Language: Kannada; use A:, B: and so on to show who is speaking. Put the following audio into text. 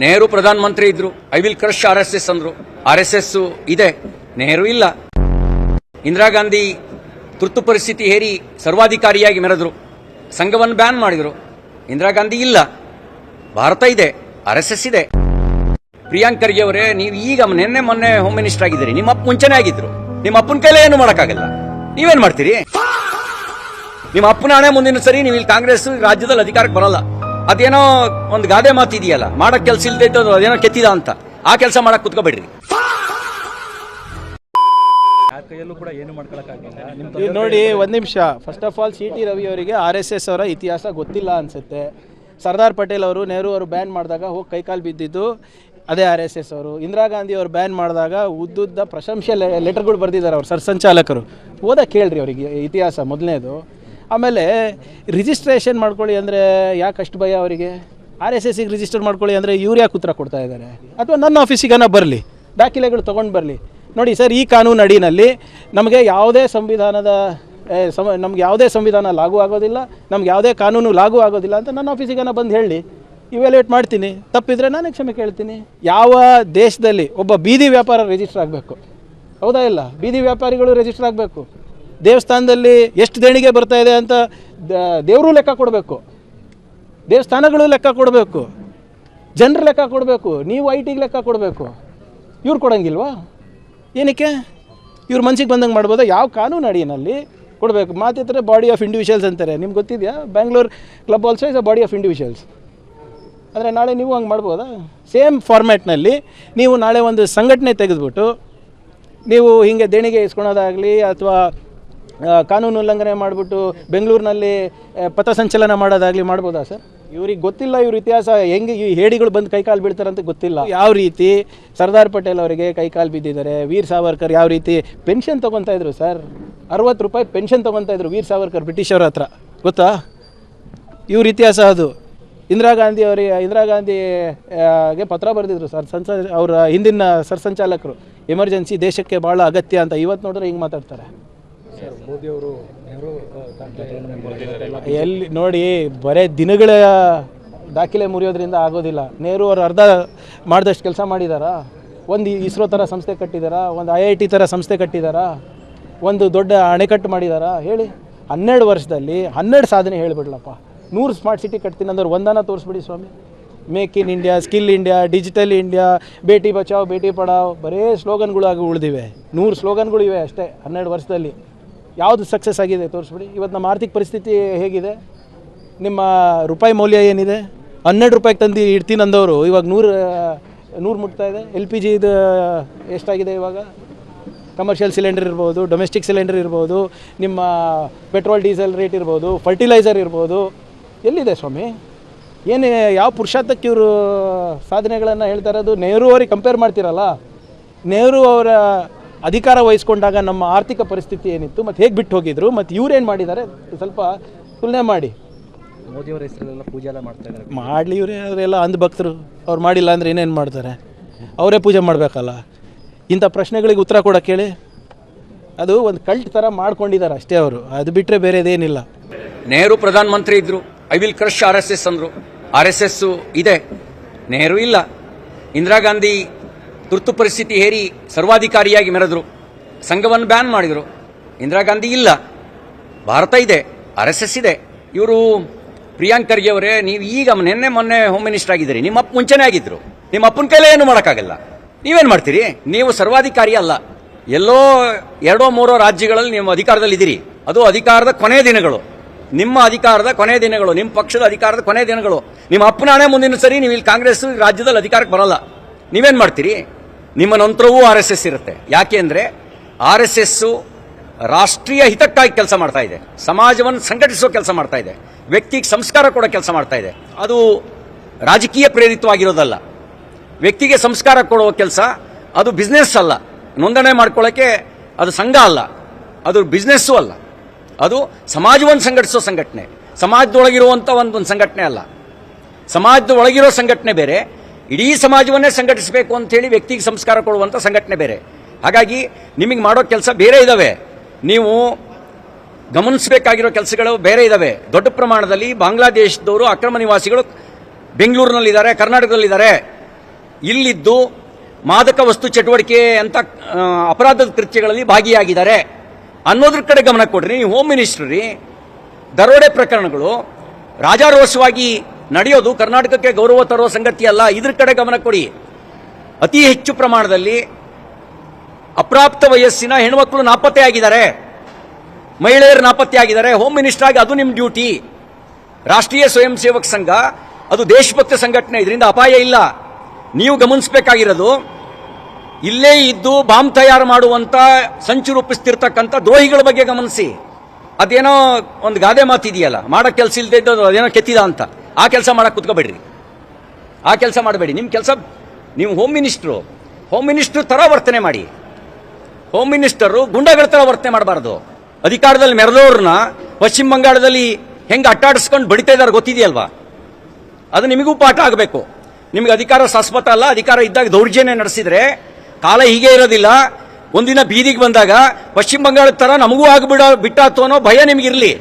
A: ನೆಹರು ಪ್ರಧಾನ ಮಂತ್ರಿ ಇದ್ರು, ಐ ವಿಲ್ ಕ್ರಶ್ RSS ಅಂದ್ರು. RSS ಇದೆ, ನೆಹರು ಇಲ್ಲ. ಇಂದಿರಾ ಗಾಂಧಿ ತುರ್ತು ಪರಿಸ್ಥಿತಿ ಹೇರಿ ಸರ್ವಾಧಿಕಾರಿಯಾಗಿ ಮೆರೆದ್ರು, ಸಂಘವನ್ನು ಬ್ಯಾನ್ ಮಾಡಿದ್ರು. ಇಂದಿರಾ ಗಾಂಧಿ ಇಲ್ಲ, ಭಾರತ ಇದೆ, RSS ಇದೆ. ಪ್ರಿಯಾಂಕ್ ಖರ್ಗೆ ಅವರೇ, ನೀವು ಈಗ ನಿನ್ನೆ ಮೊನ್ನೆ ಹೋಮ್ ಮಿನಿಸ್ಟರ್ ಆಗಿದ್ದೀರಿ, ನಿಮ್ಮ ಅಪ್ಪ ಮುಂಚೆನೇ ಆಗಿದ್ರು. ನಿಮ್ಮ ಅಪ್ಪನ ಕೈಲೇ ಏನು ಮಾಡೋಕ್ಕಾಗಲ್ಲ, ನೀವೇನ್ ಮಾಡ್ತೀರಿ? ನಿಮ್ಮ ಅಪ್ಪನ ಹಣೆ ಮುಂದಿನ ಸರಿ ನೀವು ಇಲ್ಲಿ ಕಾಂಗ್ರೆಸ್ ರಾಜ್ಯದಲ್ಲಿ ಅಧಿಕಾರಕ್ಕೆ ಬರಲ್ಲ. ಅದೇನೋ ಒಂದು ಗಾದೆ ಮಾತಿದೆಯಲ್ಲ, ಮಾಡಕ್ ಕೆಲಸ ಇಲ್ದೇ ಇತ್ತು ಅದೇನೋ ಕೆತ್ತಿದ ಅಂತ, ಆ ಕೆಲಸ ಮಾಡಕ್ ಕುತ್ಕೋಬೇಡ್ರಿ.
B: ನೋಡಿ, ಒಂದ್ ನಿಮಿಷ. First of all CT Ravi ಅವರಿಗೆ RSS ಅವರ ಇತಿಹಾಸ ಗೊತ್ತಿಲ್ಲ ಅನ್ಸುತ್ತೆ. ಸರ್ದಾರ್ ಪಟೇಲ್ ಅವರು ನೆಹರು ಅವರು ಬ್ಯಾನ್ ಮಾಡಿದಾಗ ಹೋಗಿ ಕೈಕಾಲು ಬಿದ್ದಿದ್ದು ಅದೇ RSS ಅವರು. ಇಂದಿರಾ ಗಾಂಧಿ ಅವರು ಬ್ಯಾನ್ ಮಾಡಿದಾಗ ಉದ್ದುದ್ದ ಪ್ರಶಂಸೆ ಲೆಟರ್ಗಳು ಬರೆದಿದ್ದಾರೆ ಅವ್ರು, ಸರ್ಸಂಚಾಲಕರು. ಓದಕ್ಕೆ ಕೇಳ್ರಿ ಅವರಿಗೆ ಇತಿಹಾಸ ಮೊದಲನೇದು. ಆಮೇಲೆ ರಿಜಿಸ್ಟ್ರೇಷನ್ ಮಾಡ್ಕೊಳ್ಳಿ ಅಂದರೆ ಯಾಕೆ ಅಷ್ಟು ಭಯ ಅವರಿಗೆ? RSSಗೆ ರಿಜಿಸ್ಟರ್ ಮಾಡ್ಕೊಳ್ಳಿ ಅಂದರೆ ಇವ್ರು ಯಾಕೆ ಉತ್ತರ ಕೊಡ್ತಾ ಇದ್ದಾರೆ? ಅಥವಾ ನನ್ನ ಆಫೀಸಿಗನ ಬರಲಿ, ದಾಖಲೆಗಳು ತೊಗೊಂಡು ಬರಲಿ. ನೋಡಿ ಸರ್, ಈ ಕಾನೂನು ಅಡಿನಲ್ಲಿ ನಮಗೆ ಯಾವುದೇ ನಮ್ಗೆ ಯಾವುದೇ ಸಂವಿಧಾನ ಲಾಗೂ ಆಗೋದಿಲ್ಲ, ನಮ್ಗೆ ಯಾವುದೇ ಕಾನೂನು ಲಾಗೂ ಆಗೋದಿಲ್ಲ ಅಂತ ನನ್ನ ಆಫೀಸಿಗನ ಬಂದು ಹೇಳಿ, ಇವ್ಯಾಲ್ಯೂಯೇಟ್ ಮಾಡ್ತೀನಿ. ತಪ್ಪಿದ್ರೆ ನಾನೇ ಕ್ಷಮೆ ಕೇಳ್ತೀನಿ. ಯಾವ ದೇಶದಲ್ಲಿ ಒಬ್ಬ ಬೀದಿ ವ್ಯಾಪಾರ ರಿಜಿಸ್ಟರ್ ಆಗಬೇಕು? ಹೌದಾ ಇಲ್ಲ? ಬೀದಿ ವ್ಯಾಪಾರಿಗಳು ರಿಜಿಸ್ಟರ್ ಆಗಬೇಕು. ದೇವಸ್ಥಾನದಲ್ಲಿ ಎಷ್ಟು ದೇಣಿಗೆ ಬರ್ತಾ ಇದೆ ಅಂತ ದೇವರು ಲೆಕ್ಕ ಕೊಡಬೇಕು, ದೇವಸ್ಥಾನಗಳು ಲೆಕ್ಕ ಕೊಡಬೇಕು, ಜನರು ಲೆಕ್ಕ ಕೊಡಬೇಕು, ನೀವು IT ಲೆಕ್ಕ ಕೊಡಬೇಕು. ಇವ್ರು ಕೊಡೋಂಗಿಲ್ವಾ? ಏನಕ್ಕೆ? ಇವ್ರ ಮನ್ಸಿಗೆ ಬಂದಂಗೆ ಮಾಡ್ಬೋದಾ? ಯಾವ ಕಾನೂನು ಅಡಿಯಲ್ಲಿ ಕೊಡಬೇಕು? ಮಾತಿದ್ರೆ ಬಾಡಿ ಆಫ್ ಇಂಡಿವಿಜುವಲ್ಸ್ ಅಂತಾರೆ. ನಿಮ್ಗೆ ಗೊತ್ತಿದೆಯಾ? Bangalore club also is a body of individuals. ಅಂದರೆ ನಾಳೆ ನೀವು ಹಂಗೆ ಮಾಡ್ಬೋದಾ? ಸೇಮ್ ಫಾರ್ಮ್ಯಾಟ್ನಲ್ಲಿ ನೀವು ನಾಳೆ ಒಂದು ಸಂಘಟನೆ ತೆಗೆದುಬಿಟ್ಟು ನೀವು ಹೀಗೆ ದೇಣಿಗೆ ಇಸ್ಕೊಳೋದಾಗಲಿ ಅಥವಾ ಕಾನೂನು ಉಲ್ಲಂಘನೆ ಮಾಡಿಬಿಟ್ಟು ಬೆಂಗಳೂರಿನಲ್ಲಿ ಪಥಸಂಚಲನ ಮಾಡೋದಾಗಲಿ ಮಾಡ್ಬೋದಾ ಸರ್? ಇವ್ರಿಗೆ ಗೊತ್ತಿಲ್ಲ ಇವ್ರ ಇತಿಹಾಸ, ಹೆಂಗೆ ಈ ಹೇಡಿಗಳು ಬಂದು ಕೈಕಾಲು ಬೀಳ್ತಾರಂತ ಗೊತ್ತಿಲ್ಲ. ಯಾವ ರೀತಿ ಸರ್ದಾರ್ ಪಟೇಲ್ ಅವರಿಗೆ ಕೈಕಾಲು ಬಿದ್ದಿದ್ದಾರೆ, ವೀರ್ ಸಾವರ್ಕರ್ ಯಾವ ರೀತಿ ಪೆನ್ಷನ್ ತೊಗೊತಾ ಇದ್ರು ಸರ್, 60 ರೂಪಾಯಿ ಪೆನ್ಷನ್ ತೊಗೊತಾ ಇದ್ರು ವೀರ್ ಸಾವರ್ಕರ್ ಬ್ರಿಟಿಷವ್ರ ಹತ್ರ, ಗೊತ್ತಾ? ಇವ್ರ ಇತಿಹಾಸ ಅದು. ಇಂದಿರಾ ಗಾಂಧಿಗೆ ಪತ್ರ ಬರೆದಿದ್ರು ಅವರ ಹಿಂದಿನ ಸರ್ಸಂಚಾಲಕರು, ಎಮರ್ಜೆನ್ಸಿ ದೇಶಕ್ಕೆ ಭಾಳ ಅಗತ್ಯ ಅಂತ. ಇವತ್ತು ನೋಡಿದ್ರೆ ಹಿಂಗೆ ಮಾತಾಡ್ತಾರೆ. ಎಲ್ಲಿ ನೋಡಿ, ಬರೇ ದಿನಗಳ ದಾಖಲೆ ಮುರಿಯೋದ್ರಿಂದ ಆಗೋದಿಲ್ಲ. ನೆಹರು ಅವರು ಅರ್ಧ ಮಾಡಿದಷ್ಟು ಕೆಲಸ ಮಾಡಿದಾರಾ? ಒಂದು ಇಸ್ರೋ ಥರ ಸಂಸ್ಥೆ ಕಟ್ಟಿದಾರಾ? ಒಂದು IIT ಥರ ಸಂಸ್ಥೆ ಕಟ್ಟಿದಾರಾ? ಒಂದು ದೊಡ್ಡ ಅಣೆಕಟ್ಟು ಮಾಡಿದಾರಾ? ಹೇಳಿ. 12 ವರ್ಷದಲ್ಲಿ 12 ಸಾಧನೆ ಹೇಳಿಬಿಡ್ಲಪ್ಪ. 100 ಸ್ಮಾರ್ಟ್ ಸಿಟಿ ಕಟ್ತೀನಿ ಅಂದ್ರೆ ಒಂದನ ತೋರಿಸ್ಬಿಡಿ ಸ್ವಾಮಿ. Make in India, skill India, digital India, Beti Bachao Beti ಪಡಾವ್, ಬರೇ ಸ್ಲೋಗನ್ಗಳಾಗಿ ಉಳಿದಿವೆ. 100 ಸ್ಲೋಗನ್ಗಳಿವೆ ಅಷ್ಟೇ 12 ವರ್ಷದಲ್ಲಿ. ಯಾವುದು ಸಕ್ಸಸ್ ಆಗಿದೆ ತೋರಿಸ್ಬಿಡಿ. ಇವತ್ತು ನಮ್ಮ ಆರ್ಥಿಕ ಪರಿಸ್ಥಿತಿ ಹೇಗಿದೆ? ನಿಮ್ಮ ರೂಪಾಯಿ ಮೌಲ್ಯ ಏನಿದೆ? 12 ರೂಪಾಯಿಗೆ ತಂದು ಇಡ್ತೀನಿ ಅಂದವರು ಇವಾಗ 100 ಮುಟ್ತಾ ಇದೆ. LPG ಇದು ಎಷ್ಟಾಗಿದೆ ಇವಾಗ? ಕಮರ್ಷಿಯಲ್ ಸಿಲಿಂಡರ್ ಇರ್ಬೋದು, ಡೊಮೆಸ್ಟಿಕ್ ಸಿಲಿಂಡರ್ ಇರ್ಬೋದು, ನಿಮ್ಮ ಪೆಟ್ರೋಲ್ ಡೀಸೆಲ್ ರೇಟ್ ಇರ್ಬೋದು, ಫರ್ಟಿಲೈಸರ್ ಇರ್ಬೋದು. ಎಲ್ಲಿದೆ ಸ್ವಾಮಿ? ಏನು ಯಾವ ಪುರುಷಾರ್ಥಕ್ಕೆ ಇವರು ಸಾಧನೆಗಳನ್ನು ಹೇಳ್ತಾ ಇರೋದು? ನೆಹರು ಅವ್ರಿಗೆ ಕಂಪೇರ್ ಮಾಡ್ತೀರಲ್ಲ. ನೆಹರು ಅವರ ಅಧಿಕಾರ ವಹಿಸ್ಕೊಂಡಾಗ ನಮ್ಮ ಆರ್ಥಿಕ ಪರಿಸ್ಥಿತಿ ಏನಿತ್ತು, ಮತ್ತು ಹೇಗೆ ಬಿಟ್ಟು ಹೋಗಿದ್ರು, ಮತ್ತು ಇವ್ರೇನು ಮಾಡಿದ್ದಾರೆ ಸ್ವಲ್ಪ ತುಲನೆ ಮಾಡಿ.
C: ಮೋದಿಯವರ ಹೆಸರಲ್ಲೆಲ್ಲ ಪೂಜೆ ಎಲ್ಲ ಮಾಡ್ತಾ ಇದ್ದಾರೆ.
B: ಮಾಡಲಿ, ಅವರೆಲ್ಲ ಅಂಧಭಕ್ತರು. ಅವ್ರು ಮಾಡಿಲ್ಲ ಅಂದರೆ ಇನ್ನೇನು ಮಾಡ್ತಾರೆ? ಅವರೇ ಪೂಜೆ ಮಾಡಬೇಕಲ್ಲ. ಇಂಥ ಪ್ರಶ್ನೆಗಳಿಗೆ ಉತ್ತರ ಕೊಡೋಕೆ ಹೇಳಿ. ಅದು ಒಂದು ಕಲ್ಟ್ ಥರ ಮಾಡ್ಕೊಂಡಿದ್ದಾರೆ ಅಷ್ಟೇ ಅವರು, ಅದು ಬಿಟ್ಟರೆ ಬೇರೆದೇನಿಲ್ಲ.
A: ನೆಹರು ಪ್ರಧಾನ ಮಂತ್ರಿ ಇದ್ರು, ಐ ವಿಲ್ ಕ್ರಶ್ RSS ಅಂದ್ರು. RSS ಇದೆ, ನೆಹರು ಇಲ್ಲ. ಇಂದಿರಾ ಗಾಂಧಿ ತುರ್ತು ಪರಿಸ್ಥಿತಿ ಹೇರಿ ಸರ್ವಾಧಿಕಾರಿಯಾಗಿ ಮೆರೆದ್ರು, ಸಂಘವನ್ನು ಬ್ಯಾನ್ ಮಾಡಿದ್ರು. ಇಂದಿರಾ ಗಾಂಧಿ ಇಲ್ಲ, ಭಾರತ ಇದೆ, RSS ಇದೆ. ಇವರು ಪ್ರಿಯಾಂಕ್ ಖರ್ಗೆ ಅವರೇ, ನೀವು ಈಗ ನಿನ್ನೆ ಮೊನ್ನೆ ಹೋಮ್ ಮಿನಿಸ್ಟರ್ ಆಗಿದ್ದೀರಿ, ನಿಮ್ಮ ಅಪ್ಪ ಮುಂಚೆನೇ ಆಗಿದ್ರು. ನಿಮ್ಮ ಅಪ್ಪನ ಕೈಲೇ ಏನು ಮಾಡೋಕ್ಕಾಗಲ್ಲ, ನೀವೇನು ಮಾಡ್ತೀರಿ? ನೀವು ಸರ್ವಾಧಿಕಾರಿ ಅಲ್ಲ. ಎಲ್ಲೋ 2-3 ರಾಜ್ಯಗಳಲ್ಲಿ ನೀವು ಅಧಿಕಾರದಲ್ಲಿದ್ದೀರಿ. ಅದು ಅಧಿಕಾರದ ಕೊನೆ ದಿನಗಳು, ನಿಮ್ಮ ಅಧಿಕಾರದ ಕೊನೆ ದಿನಗಳು, ನಿಮ್ಮ ಪಕ್ಷದ ಅಧಿಕಾರದ ಕೊನೆ ದಿನಗಳು. ನಿಮ್ಮ ಅಪ್ಪನ ಹಣೆ ಮುಂದಿನ ಸರಿ ನೀವು ಇಲ್ಲಿ ಕಾಂಗ್ರೆಸ್ ರಾಜ್ಯದಲ್ಲಿ ಅಧಿಕಾರಕ್ಕೆ ಬರಲ್ಲ. ನೀವೇನು ಮಾಡ್ತೀರಿ? ನಿಮ್ಮ ನಂತರವೂ RSS ಇರುತ್ತೆ. ಯಾಕೆ ಅಂದರೆ RSS ರಾಷ್ಟ್ರೀಯ ಹಿತಕ್ಕಾಗಿ ಕೆಲಸ ಮಾಡ್ತಾ ಇದೆ, ಸಮಾಜವನ್ನು ಸಂಘಟಿಸುವ ಕೆಲಸ ಮಾಡ್ತಾ ಇದೆ, ವ್ಯಕ್ತಿಗೆ ಸಂಸ್ಕಾರ ಕೊಡೋ ಕೆಲಸ ಮಾಡ್ತಾ ಇದೆ. ಅದು ರಾಜಕೀಯ ಪ್ರೇರಿತವಾಗಿರೋದಲ್ಲ. ವ್ಯಕ್ತಿಗೆ ಸಂಸ್ಕಾರ ಕೊಡುವ ಕೆಲಸ ಅದು ಬಿಸ್ನೆಸ್ ಅಲ್ಲ. ನೋಂದಣಿ ಮಾಡ್ಕೊಳ್ಳೋಕ್ಕೆ ಅದು ಸಂಘ ಅಲ್ಲ, ಅದು ಬಿಸ್ನೆಸ್ಸು ಅಲ್ಲ. ಅದು ಸಮಾಜವನ್ನು ಸಂಘಟಿಸೋ ಸಂಘಟನೆ, ಸಮಾಜದೊಳಗಿರುವಂಥ ಒಂದು ಸಂಘಟನೆ ಅಲ್ಲ. ಸಮಾಜದ ಒಳಗಿರೋ ಸಂಘಟನೆ ಬೇರೆ, ಇಡೀ ಸಮಾಜವನ್ನೇ ಸಂಘಟಿಸಬೇಕು ಅಂತೇಳಿ ವ್ಯಕ್ತಿಗೆ ಸಂಸ್ಕಾರ ಕೊಡುವಂಥ ಸಂಘಟನೆ ಬೇರೆ. ಹಾಗಾಗಿ ನಿಮಗೆ ಮಾಡೋ ಕೆಲಸ ಬೇರೆ ಇದ್ದಾವೆ, ನೀವು ಗಮನಿಸಬೇಕಾಗಿರೋ ಕೆಲಸಗಳು ಬೇರೆ ಇದ್ದಾವೆ. ದೊಡ್ಡ ಪ್ರಮಾಣದಲ್ಲಿ ಬಾಂಗ್ಲಾದೇಶದವರು ಅಕ್ರಮ ನಿವಾಸಿಗಳು ಬೆಂಗಳೂರಿನಲ್ಲಿದ್ದಾರೆ, ಕರ್ನಾಟಕದಲ್ಲಿದ್ದಾರೆ. ಇಲ್ಲಿದ್ದು ಮಾದಕ ವಸ್ತು ಚಟುವಟಿಕೆ ಅಂತ ಅಪರಾಧದ ಕೃತ್ಯಗಳಲ್ಲಿ ಭಾಗಿಯಾಗಿದ್ದಾರೆ ಅನ್ನೋದ್ರ ಕಡೆ ಗಮನ ಕೊಡ್ರಿ. ನೀವು ಹೋಮ್ ಮಿನಿಸ್ಟರ್ ರೀ. ದರೋಡೆ ಪ್ರಕರಣಗಳು ರಾಜಾರೋಷವಾಗಿ ನಡೆಯೋದು ಕರ್ನಾಟಕಕ್ಕೆ ಗೌರವ ತರುವ ಸಂಗತಿ ಅಲ್ಲ. ಇದ್ರ ಕಡೆ ಗಮನ ಕೊಡಿ. ಅತಿ ಹೆಚ್ಚು ಪ್ರಮಾಣದಲ್ಲಿ ಅಪ್ರಾಪ್ತ ವಯಸ್ಸಿನ ಹೆಣ್ಮಕ್ಳು ನಾಪತ್ತೆಯಾಗಿದ್ದಾರೆ, ಮಹಿಳೆಯರು ನಾಪತ್ತೆಯಾಗಿದ್ದಾರೆ. ಹೋಮ್ ಮಿನಿಸ್ಟರ್ ಆಗಿ ಅದು ನಿಮ್ಮ ಡ್ಯೂಟಿ. ರಾಷ್ಟ್ರೀಯ ಸ್ವಯಂ ಸೇವಕ ಸಂಘ ಅದು ದೇಶಭಕ್ತ ಸಂಘಟನೆ, ಇದರಿಂದ ಅಪಾಯ ಇಲ್ಲ. ನೀವು ಗಮನಿಸಬೇಕಾಗಿರೋದು ಇಲ್ಲೇ ಇದ್ದು ಬಾಂಬ್ ತಯಾರು ಮಾಡುವಂತ ಸಂಚು ರೂಪಿಸ್ತಿರ್ತಕ್ಕಂಥ ದ್ರೋಹಿಗಳ ಬಗ್ಗೆ ಗಮನಿಸಿ. ಅದೇನೋ ಒಂದು ಗಾದೆ ಮಾತಿದೆಯಲ್ಲ, ಮಾಡೋ ಕೆಲಸ ಇಲ್ಲದೆ ಇದ್ದದ್ದು ಅದೇನೋ ಕೆತ್ತಿದ ಅಂತ. ಆ ಕೆಲಸ ಮಾಡಕ್ಕೆ ಕುತ್ಕೋಬೇಡ್ರಿ, ಆ ಕೆಲಸ ಮಾಡಬೇಡಿ. ನಿಮ್ಮ ಕೆಲಸ, ನೀವು ಹೋಮ್ ಮಿನಿಸ್ಟ್ರು ಥರ ವರ್ತನೆ ಮಾಡಿ. ಹೋಮ್ ಮಿನಿಸ್ಟರು ಗುಂಡಗಳ ಥರ ವರ್ತನೆ ಮಾಡಬಾರ್ದು. ಅಧಿಕಾರದಲ್ಲಿ ಮೆರೆದವ್ರನ್ನ ಪಶ್ಚಿಮ ಬಂಗಾಳದಲ್ಲಿ ಹೆಂಗೆ ಅಟ್ಟಾಡಿಸ್ಕೊಂಡು ಬಡಿತಾ ಇದ್ದಾರೆ ಗೊತ್ತಿದೆಯಲ್ವಾ? ಅದು ನಿಮಗೂ ಪಾಠ ಆಗಬೇಕು. ನಿಮ್ಗೆ ಅಧಿಕಾರ ಶಾಶ್ವತ ಅಲ್ಲ. ಅಧಿಕಾರ ಇದ್ದಾಗ ದೌರ್ಜನ್ಯ ನಡೆಸಿದ್ರೆ ಕಾಲ ಹೀಗೆ ಇರೋದಿಲ್ಲ. ಒಂದಿನ ಬೀದಿಗೆ ಬಂದಾಗ ಪಶ್ಚಿಮ ಬಂಗಾಳದ ಥರ ನಮಗೂ ಬಿಟ್ಟಾತು ಅನ್ನೋ ಭಯ ನಿಮಗಿರಲಿ.